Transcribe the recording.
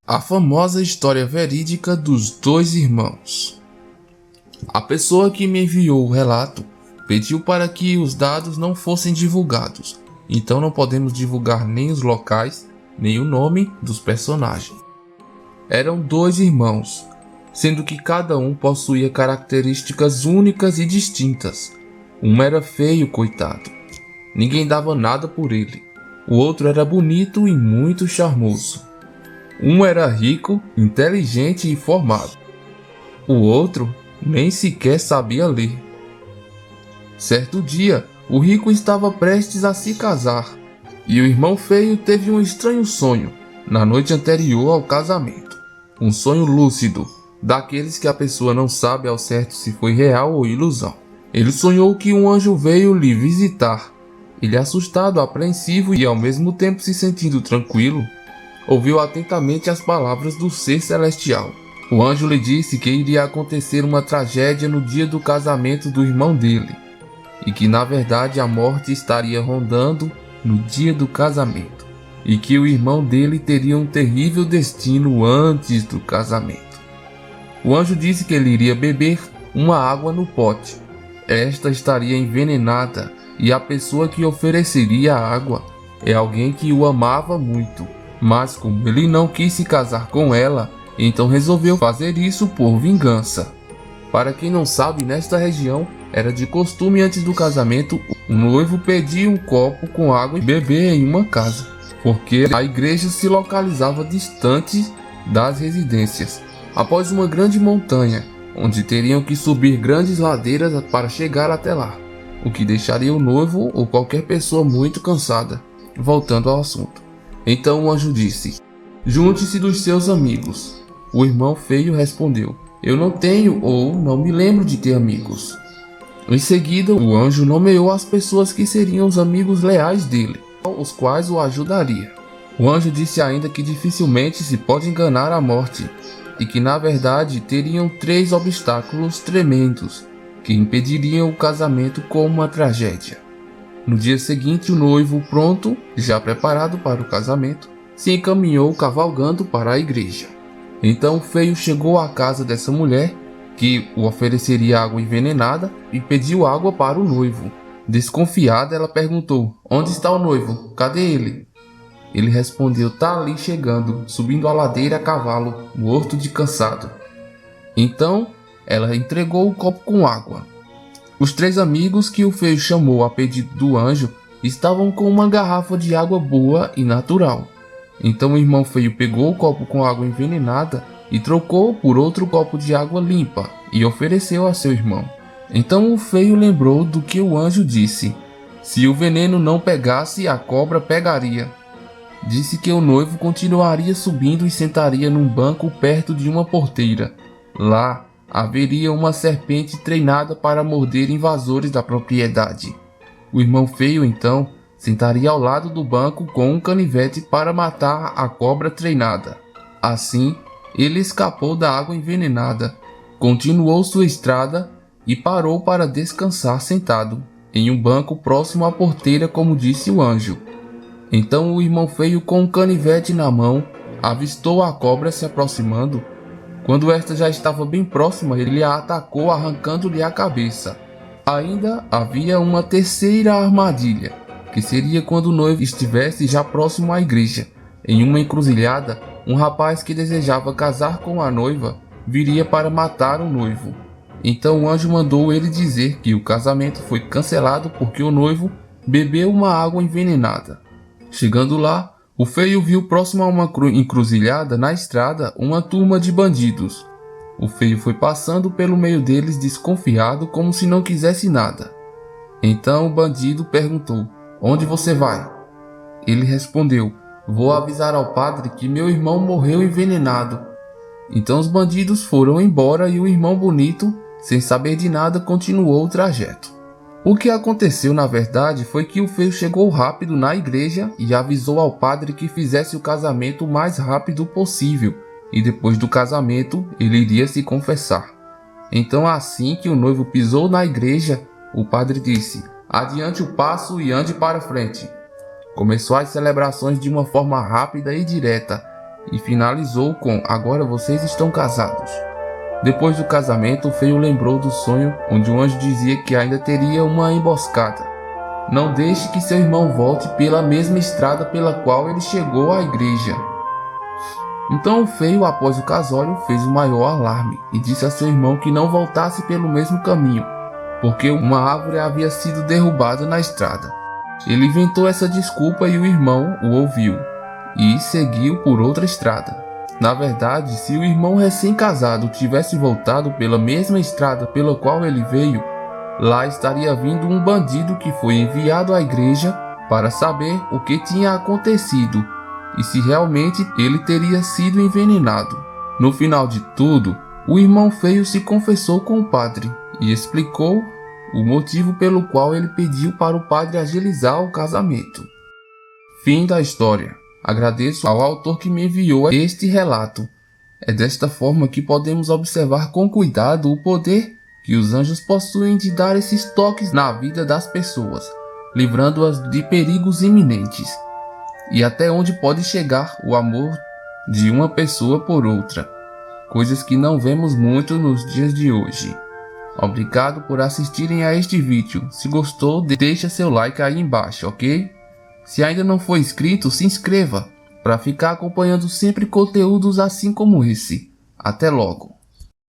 A famosa história verídica dos dois irmãos. A pessoa que me enviou o relato pediu para que os dados não fossem divulgados, então não podemos divulgar nem os locais, nem o nome dos personagens. Eram dois irmãos, sendo que cada um possuía características únicas e distintas. Um era feio, coitado. Ninguém dava nada por ele. O outro era bonito e muito charmoso. Um era rico, inteligente e formado. O outro nem sequer sabia ler. Certo dia, o rico estava prestes a se casar, e o irmão feio teve um estranho sonho na noite anterior ao casamento. Um sonho lúcido, daqueles que a pessoa não sabe ao certo se foi real ou ilusão. Ele sonhou que um anjo veio lhe visitar. Ele, assustado, apreensivo e ao mesmo tempo se sentindo tranquilo, ouviu atentamente as palavras do ser celestial. O anjo lhe disse que iria acontecer uma tragédia no dia do casamento do irmão dele, e que na verdade a morte estaria rondando no dia do casamento, e que o irmão dele teria um terrível destino antes do casamento. O anjo disse que ele iria beber uma água no pote. Esta estaria envenenada, e a pessoa que ofereceria a água é alguém que o amava muito. Mas como ele não quis se casar com ela, então resolveu fazer isso por vingança. Para quem não sabe, nesta região era de costume antes do casamento o noivo pedir um copo com água e beber em uma casa, porque a igreja se localizava distante das residências, após uma grande montanha, onde teriam que subir grandes ladeiras para chegar até lá, o que deixaria o noivo ou qualquer pessoa muito cansada. Voltando ao assunto. Então o anjo disse: "Junte-se dos seus amigos." O irmão feio respondeu: "Eu não tenho ou não me lembro de ter amigos." Em seguida, o anjo nomeou as pessoas que seriam os amigos leais dele, os quais o ajudariam. O anjo disse ainda que dificilmente se pode enganar a morte, e que na verdade teriam 3 obstáculos tremendos que impediriam o casamento como uma tragédia. No dia seguinte, o noivo, pronto, já preparado para o casamento, se encaminhou cavalgando para a igreja. Então o feio chegou à casa dessa mulher, que o ofereceria água envenenada, e pediu água para o noivo. Desconfiada, ela perguntou: "Onde está o noivo? Cadê ele?" Ele respondeu: "Tá ali chegando, subindo a ladeira a cavalo, morto de cansado." Então ela entregou o copo com água. Os 3 amigos que o feio chamou a pedido do anjo estavam com uma garrafa de água boa e natural. Então o irmão feio pegou o copo com água envenenada e trocou por outro copo de água limpa e ofereceu a seu irmão. Então o feio lembrou do que o anjo disse: se o veneno não pegasse, a cobra pegaria. Disse que o noivo continuaria subindo e sentaria num banco perto de uma porteira. Lá haveria uma serpente treinada para morder invasores da propriedade. O irmão feio então sentaria ao lado do banco com um canivete para matar a cobra treinada. Assim, ele escapou da água envenenada, continuou sua estrada e parou para descansar sentado em um banco próximo à porteira, como disse o anjo. Então o irmão feio, com um canivete na mão, avistou a cobra se aproximando. Quando esta já estava bem próxima, ele a atacou, arrancando-lhe a cabeça. Ainda havia uma terceira armadilha, que seria quando o noivo estivesse já próximo à igreja. Em uma encruzilhada, um rapaz que desejava casar com a noiva viria para matar o noivo. Então o anjo mandou ele dizer que o casamento foi cancelado porque o noivo bebeu uma água envenenada. Chegando lá, o feio viu próximo a uma encruzilhada na estrada uma turma de bandidos. O feio foi passando pelo meio deles desconfiado, como se não quisesse nada. Então o bandido perguntou: "Onde você vai?" Ele respondeu: "Vou avisar ao padre que meu irmão morreu envenenado." Então os bandidos foram embora e o irmão bonito, sem saber de nada, continuou o trajeto. O que aconteceu na verdade foi que o feio chegou rápido na igreja e avisou ao padre que fizesse o casamento o mais rápido possível, e depois do casamento ele iria se confessar. Então, assim que o noivo pisou na igreja, o padre disse: "Adiante o passo e ande para frente." Começou as celebrações de uma forma rápida e direta, e finalizou com "agora vocês estão casados". Depois do casamento, o feio lembrou do sonho onde o anjo dizia que ainda teria uma emboscada. Não deixe que seu irmão volte pela mesma estrada pela qual ele chegou à igreja. Então o feio, após o casório, fez o maior alarme e disse a seu irmão que não voltasse pelo mesmo caminho, porque uma árvore havia sido derrubada na estrada. Ele inventou essa desculpa e o irmão o ouviu e seguiu por outra estrada. Na verdade, se o irmão recém-casado tivesse voltado pela mesma estrada pela qual ele veio, lá estaria vindo um bandido que foi enviado à igreja para saber o que tinha acontecido e se realmente ele teria sido envenenado. No final de tudo, o irmão feio se confessou com o padre e explicou o motivo pelo qual ele pediu para o padre agilizar o casamento. Fim da história. Agradeço ao autor que me enviou este relato. É desta forma que podemos observar com cuidado o poder que os anjos possuem de dar esses toques na vida das pessoas, livrando-as de perigos iminentes, e até onde pode chegar o amor de uma pessoa por outra, coisas que não vemos muito nos dias de hoje. Obrigado por assistirem a este vídeo. Se gostou, deixa seu like aí embaixo, ok? Se ainda não for inscrito, se inscreva para ficar acompanhando sempre conteúdos assim como esse. Até logo!